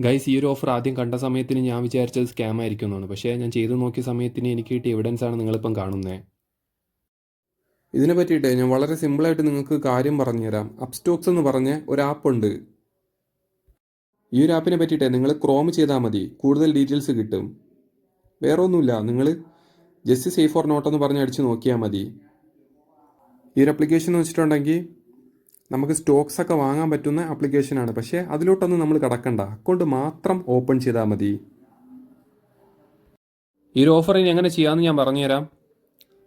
Guys, ഈ ഒരു offer ആദ്യം കണ്ട സമയത്തിന് ഞാൻ വിചാരിച്ചത് സ്കാം ആയിരിക്കും എന്നാണ്. പക്ഷേ ഞാൻ ചെയ്തു നോക്കിയ സമയത്തിന് എനിക്ക് കിട്ടിയ എവിഡൻസ് ആണ് നിങ്ങളിപ്പം കാണുന്നത്. ഇതിനെ പറ്റിയിട്ട് ഞാൻ വളരെ സിമ്പിളായിട്ട് നിങ്ങൾക്ക് കാര്യം പറഞ്ഞുതരാം. അപ്സ്റ്റോക്സ് എന്ന് പറഞ്ഞ ഒരു ആപ്പുണ്ട്. ഈ ഒരു ആപ്പിനെ പറ്റിയിട്ട് നിങ്ങൾ ക്രോം ചെയ്താൽ മതി, കൂടുതൽ ഡീറ്റെയിൽസ് കിട്ടും. വേറെ ഒന്നുമില്ല, നിങ്ങൾ ജസ്റ്റ് സേഫ് ഫോർ നോട്ട് എന്ന് പറഞ്ഞ് അടിച്ച് നോക്കിയാൽ മതി. ഈ ഒരു ആപ്ലിക്കേഷൻ എന്ന് വെച്ചിട്ടുണ്ടെങ്കിൽ നമുക്ക് സ്റ്റോക്സ് ഒക്കെ വാങ്ങാൻ പറ്റുന്ന ആപ്ലിക്കേഷനാണ്. പക്ഷേ അതിലോട്ടൊന്നും നമ്മൾ കടക്കണ്ട, അക്കൗണ്ട് മാത്രം ഓപ്പൺ ചെയ്താൽ മതി. ഈ ഒരു ഓഫർ ഇനി എങ്ങനെ ചെയ്യാമെന്ന് ഞാൻ പറഞ്ഞുതരാം.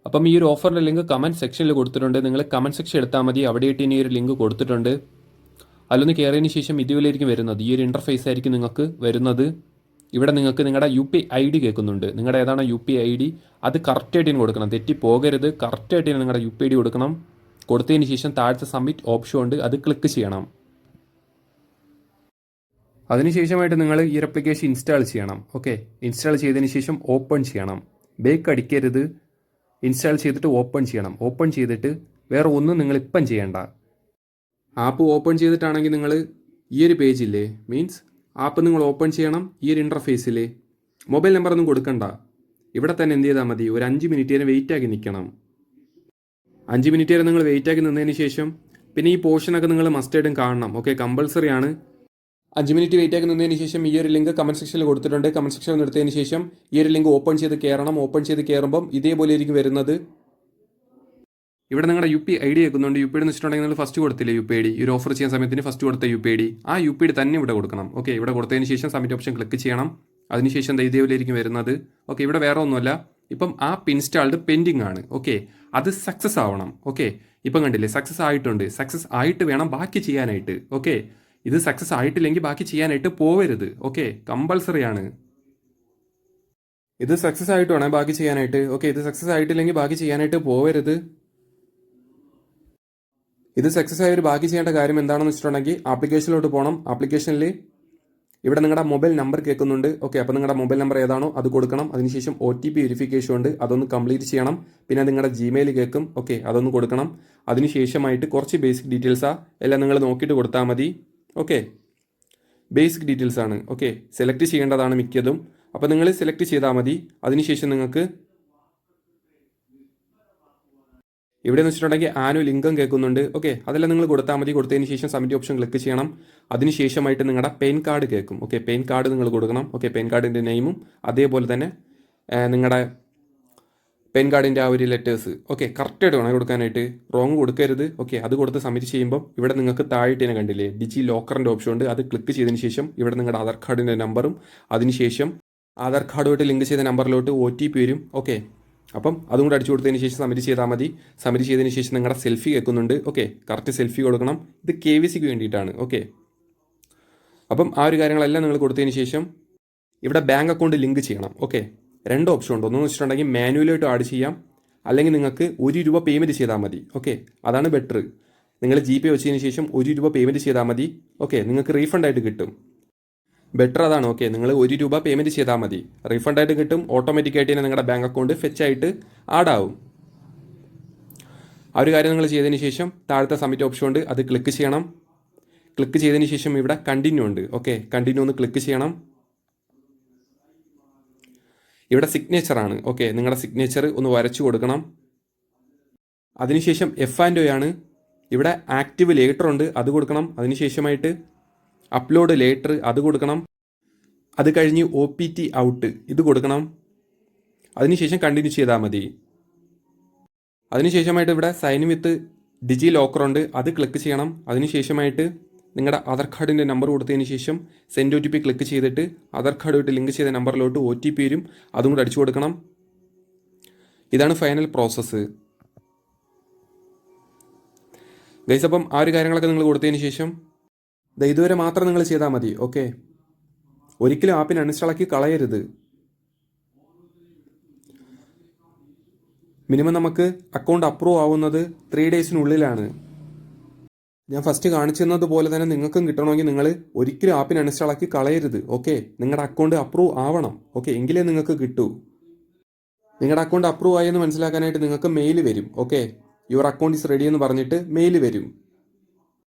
അപ്പം ഈ ഒരു ഓഫറിൻ്റെ ലിങ്ക് കമൻറ്റ് സെക്ഷനിൽ കൊടുത്തിട്ടുണ്ട്. നിങ്ങൾ കമൻറ്റ് സെക്ഷൻ എടുത്താൽ മതി, അവിടെയായിട്ട് ഇനി ഒരു ലിങ്ക് കൊടുത്തിട്ടുണ്ട്. അതിലൊന്ന് കയറിയതിന് ശേഷം ഇതുപോലെയായിരിക്കും വരുന്നത്. ഈ ഒരു ഇൻ്റർഫേസ് ആയിരിക്കും നിങ്ങൾക്ക് വരുന്നത്. ഇവിടെ നിങ്ങൾക്ക് നിങ്ങളുടെ UPI കേൾക്കുന്നുണ്ട്. നിങ്ങളുടെ ഏതാണ് UPI അത് കറക്റ്റായിട്ട് കൊടുക്കണം, തെറ്റി പോകരുത്. കറക്റ്റായിട്ട് നിങ്ങളുടെ UPI കൊടുക്കണം. കൊടുത്തതിന് ശേഷം താഴത്തെ സബ്മിറ്റ് ഓപ്ഷൻ ഉണ്ട്, അത് ക്ലിക്ക് ചെയ്യണം. അതിനുശേഷമായിട്ട് നിങ്ങൾ ഈ ഒരു ആപ്ലിക്കേഷൻ ഇൻസ്റ്റാൾ ചെയ്യണം. ഓക്കെ, ഇൻസ്റ്റാൾ ചെയ്തതിന് ശേഷം ഓപ്പൺ ചെയ്യണം. ബേക്ക് അടിക്കരുത്, ഇൻസ്റ്റാൾ ചെയ്തിട്ട് ഓപ്പൺ ചെയ്യണം. ഓപ്പൺ ചെയ്തിട്ട് വേറെ ഒന്നും നിങ്ങൾ ഇപ്പം ചെയ്യേണ്ട. ആപ്പ് ഓപ്പൺ ചെയ്തിട്ടാണെങ്കിൽ നിങ്ങൾ ഈ ഒരു പേജില്ലേ, മീൻസ് ആപ്പ് നിങ്ങൾ ഓപ്പൺ ചെയ്യണം. ഈ ഒരു ഇൻ്റർഫേസിൽ മൊബൈൽ നമ്പറൊന്നും കൊടുക്കണ്ട. ഇവിടെ തന്നെ എന്ത് ചെയ്താൽ മതി, ഒരു 5 മിനിറ്റ് വരെ വെയിറ്റ് ആക്കി നിൽക്കണം. 5 മിനിറ്റ് വരെ നിങ്ങൾ വെയിറ്റ് ആക്കി നിന്നതിന് ശേഷം പിന്നെ ഈ പോർഷനൊക്കെ നിങ്ങൾ മസ്റ്റായിട്ടും കാണണം. ഓക്കെ, കമ്പൾസറി ആണ്. 5 മിനിറ്റ് വെയിറ്റ് ആക്കി നിന്നതിന് ശേഷം ഈ ഒരു ലിങ്ക് കമൻറ്റ് സെക്ഷനിൽ കൊടുത്തിട്ടുണ്ട്. കമൻറ്റ് സെക്ഷനിൽ നിർത്തിയതിന് ശേഷം ഈ ഒരു ലിങ്ക് ഓപ്പൺ ചെയ്ത് കയറണം. ഓപ്പൺ ചെയ്ത് കയറുമ്പം ഇതേപോലെ ആയിരിക്കും വരുന്നത്. ഇവിടെ നിങ്ങളുടെ UPI കേൾക്കുന്നുണ്ട്. UPI എന്ന് വെച്ചിട്ടുണ്ടെങ്കിൽ നിങ്ങൾ ഫസ്റ്റ് കൊടുത്തില്ലേ UPI, ഈ ഒരു ഓഫർ ചെയ്യുന്ന സമയത്തിന് ഫസ്റ്റ് കൊടുത്ത UPI, ആ UPI തന്നെ ഇവിടെ കൊടുക്കണം. ഓക്കെ, ഇവിടെ കൊടുത്തതിന് ശേഷം സബ്മിറ്റ് ഓപ്ഷൻ ക്ലിക്ക് ചെയ്യണം. അതിനുശേഷം ഇതേപോലെ ആയിരിക്കും വരുന്നത്. ഓക്കെ, ഇവിടെ വേറെ ഒന്നുമല്ല, ഇപ്പം ആപ്പ് ഇൻസ്റ്റാൾഡ് പെൻഡിങ് ആണ്. ഓക്കെ, അത് സക്സസ് ആവണം. ഓക്കെ, ഇപ്പം കണ്ടില്ലേ, സക്സസ് ആയിട്ടുണ്ട്. സക്സസ് ആയിട്ട് വേണം ബാക്കി ചെയ്യാനായിട്ട്. ഓക്കെ, ഇത് സക്സസ് ആയിട്ടില്ലെങ്കിൽ ബാക്കി ചെയ്യാനായിട്ട് പോവരുത്. ഓക്കെ, കമ്പൾസറി ആണ്. ഇത് സക്സസ് ആയിട്ട് വേണം ബാക്കി ചെയ്യാനായിട്ട്. ഓക്കെ, ഇത് സക്സസ് ആയിട്ടില്ലെങ്കിൽ ബാക്കി ചെയ്യാനായിട്ട് പോവരുത്. ഇത് സക്സസ് ആയി ഒരു ബാക്കി ചെയ്യേണ്ട കാര്യം എന്താണെന്ന് വെച്ചിട്ടുണ്ടെങ്കിൽ ആപ്ലിക്കേഷനിലോട്ട് പോകണം. ആപ്ലിക്കേഷനിൽ ഇവിടെ നിങ്ങളുടെ മൊബൈൽ നമ്പർ കേൾക്കുന്നുണ്ട്. ഓക്കെ, അപ്പോൾ നിങ്ങളുടെ മൊബൈൽ നമ്പർ ഏതാണോ അത് കൊടുക്കണം. അതിനുശേഷം OTP വെരിഫിക്കേഷൻ ഉണ്ട്, അതൊന്ന് കംപ്ലീറ്റ് ചെയ്യണം. പിന്നെ നിങ്ങളുടെ Gmail കേൾക്കും. ഓക്കെ, അതൊന്ന് കൊടുക്കണം. അതിനുശേഷമായിട്ട് കുറച്ച് ബേസിക് ഡീറ്റെയിൽസാണ്, എല്ലാം നിങ്ങൾ നോക്കിയിട്ട് കൊടുത്താൽ മതി. ഓക്കെ, ബേസിക് ഡീറ്റെയിൽസ് ആണ്. ഓക്കെ, സെലക്ട് ചെയ്യേണ്ടതാണ് മിക്കതും. അപ്പോൾ നിങ്ങൾ സെലക്ട് ചെയ്താൽ മതി. അതിനുശേഷം നിങ്ങൾക്ക് ഇവിടെ എന്ന് വെച്ചിട്ടുണ്ടെങ്കിൽ ആനുവൽ ഇൻകം കേൾക്കുന്നുണ്ട്. ഓക്കെ, അതെല്ലാം നിങ്ങൾ കൊടുത്താൽ മതി. കൊടുത്തതിന് ശേഷം സബ്മിറ്റ് ഓപ്ഷൻ ക്ലിക്ക് ചെയ്യണം. അതിനുശേഷമായിട്ട് നിങ്ങളുടെ പാൻ കാർഡ് കേൾക്കും. ഓക്കെ, പാൻ കാർഡ് നിങ്ങൾ കൊടുക്കണം. ഓക്കെ, പാൻ കാർഡിൻ്റെ നെയിമും അതേപോലെ തന്നെ നിങ്ങളുടെ പാൻ കാർഡിൻ്റെ ആ ഒരു ലെറ്റേഴ്സ് ഓക്കെ കറക്റ്റായിട്ട് വേണം കൊടുക്കാനായിട്ട്, റോങ് കൊടുക്കരുത്. ഓക്കെ, അത് കൊടുത്ത് സബ്മിറ്റ് ചെയ്യുമ്പോൾ ഇവിടെ നിങ്ങൾക്ക് താഴെയിട്ട് തന്നെ കണ്ടില്ലേ ഡിജി ലോക്കറിൻ്റെ ഓപ്ഷൻ ഉണ്ട്, അത് ക്ലിക്ക് ചെയ്തതിന് ശേഷം ഇവിടെ നിങ്ങളുടെ ആധാർ കാർഡിൻ്റെ നമ്പറും അതിനുശേഷം ആധാർ കാർഡുമായിട്ട് ലിങ്ക് ചെയ്ത നമ്പറിലോട്ട് OTP വരും. ഓക്കെ, അപ്പം അതും കൂടെ അടിച്ചു കൊടുത്തതിന് ശേഷം സബ്മിറ്റ് ചെയ്താൽ മതി. സബ്മിറ്റ് ചെയ്തതിന് ശേഷം നിങ്ങളുടെ സെൽഫി കേൾക്കുന്നുണ്ട്. ഓക്കെ, കറക്റ്റ് സെൽഫി കൊടുക്കണം. ഇത് KYCക്ക് വേണ്ടിയിട്ടാണ്. ഓക്കെ, അപ്പം ആ ഒരു കാര്യങ്ങളെല്ലാം നിങ്ങൾ കൊടുത്തതിന് ശേഷം ഇവിടെ ബാങ്ക് അക്കൗണ്ട് ലിങ്ക് ചെയ്യണം. ഓക്കെ, 2 ഓപ്ഷൻ ഉണ്ട്. ഒന്നെന്ന് വെച്ചിട്ടുണ്ടെങ്കിൽ മാനുവലായിട്ട് ആഡ് ചെയ്യാം, അല്ലെങ്കിൽ നിങ്ങൾക്ക് ₹1 പേയ്മെൻറ്റ് ചെയ്താൽ മതി. ഓക്കെ, അതാണ് ബെറ്റർ. നിങ്ങൾ GPay വെച്ചതിന് ശേഷം ₹1 പേയ്മെൻറ്റ് ചെയ്താൽ മതി. ഓക്കെ, നിങ്ങൾക്ക് റീഫണ്ട് ആയിട്ട് കിട്ടും. ബെറ്റർ അതാണ്. ഓക്കെ, നിങ്ങൾ ₹1 പേയ്മെൻറ്റ് ചെയ്താൽ മതി, റീഫണ്ട് ആയിട്ട് കിട്ടും. ഓട്ടോമാറ്റിക്കായിട്ട് തന്നെ നിങ്ങളുടെ ബാങ്ക് അക്കൗണ്ട് ഫെച്ചായിട്ട് ആഡ് ആവും. ആ ഒരു കാര്യം നിങ്ങൾ ചെയ്തതിന് ശേഷം താഴത്തെ സബ്മിറ്റ് ഓപ്ഷൻ ഉണ്ട്, അത് ക്ലിക്ക് ചെയ്യണം. ക്ലിക്ക് ചെയ്തതിന് ശേഷം ഇവിടെ കണ്ടിന്യൂ ഉണ്ട്. ഓക്കെ, കണ്ടിന്യൂ ഒന്ന് ക്ലിക്ക് ചെയ്യണം. ഇവിടെ സിഗ്നേച്ചറാണ്. ഓക്കെ, നിങ്ങളുടെ സിഗ്നേച്ചർ ഒന്ന് വരച്ചു കൊടുക്കണം. അതിനുശേഷം F&O ആണ്. ഇവിടെ ആക്റ്റീവ് ലേറ്റർ ഉണ്ട്, അത് കൊടുക്കണം. അതിനുശേഷമായിട്ട് അപ്ലോഡ് ലേറ്റർ അത് കൊടുക്കണം. അത് കഴിഞ്ഞ് OPT ഔട്ട് ഇത് കൊടുക്കണം. അതിനുശേഷം കണ്ടിന്യൂ ചെയ്താൽ മതി. അതിനുശേഷമായിട്ട് ഇവിടെ സൈൻ വിത്ത് ഡിജി ലോക്കർ ഉണ്ട്, അത് ക്ലിക്ക് ചെയ്യണം. അതിനുശേഷമായിട്ട് നിങ്ങളുടെ ആധാർ കാർഡിൻ്റെ നമ്പർ കൊടുത്തതിന് ശേഷം സെൻഡ് OTP ക്ലിക്ക് ചെയ്തിട്ട് ആധാർ കാർഡുമായിട്ട് ലിങ്ക് ചെയ്ത നമ്പറിലോട്ട് OTP വരും, അതും കൂടെ അടിച്ചു കൊടുക്കണം. ഇതാണ് ഫൈനൽ പ്രോസസ്സ് ഗൈസ്. അപ്പം ആ ഒരു കാര്യങ്ങളൊക്കെ നിങ്ങൾ കൊടുത്തതിന് ശേഷം ഇതുവരെ മാത്രം നിങ്ങൾ ചെയ്താൽ മതി. ഓക്കെ, ഒരിക്കലും ആപ്പിനെ അൺഇൻസ്റ്റാളാക്കി കളയരുത്. മിനിമം നമുക്ക് അക്കൗണ്ട് അപ്രൂവ് ആവുന്നത് 3 ഡേയ്സിനുള്ളിലാണ്. ഞാൻ ഫസ്റ്റ് കാണിച്ചിരുന്നത് പോലെ തന്നെ നിങ്ങൾക്കും കിട്ടണമെങ്കിൽ നിങ്ങൾ ഒരിക്കലും ആപ്പിനെ അൺഇൻസ്റ്റാളാക്കി കളയരുത്. ഓക്കെ, നിങ്ങളുടെ അക്കൗണ്ട് അപ്രൂവ് ആവണം. ഓക്കെ, എങ്കിലേ നിങ്ങൾക്ക് കിട്ടൂ. നിങ്ങളുടെ അക്കൗണ്ട് അപ്രൂവ് ആയെന്ന് മനസ്സിലാക്കാനായിട്ട് നിങ്ങൾക്ക് മെയിൽ വരും. Okay, your account is ready എന്ന് പറഞ്ഞിട്ട് മെയിൽ വരും.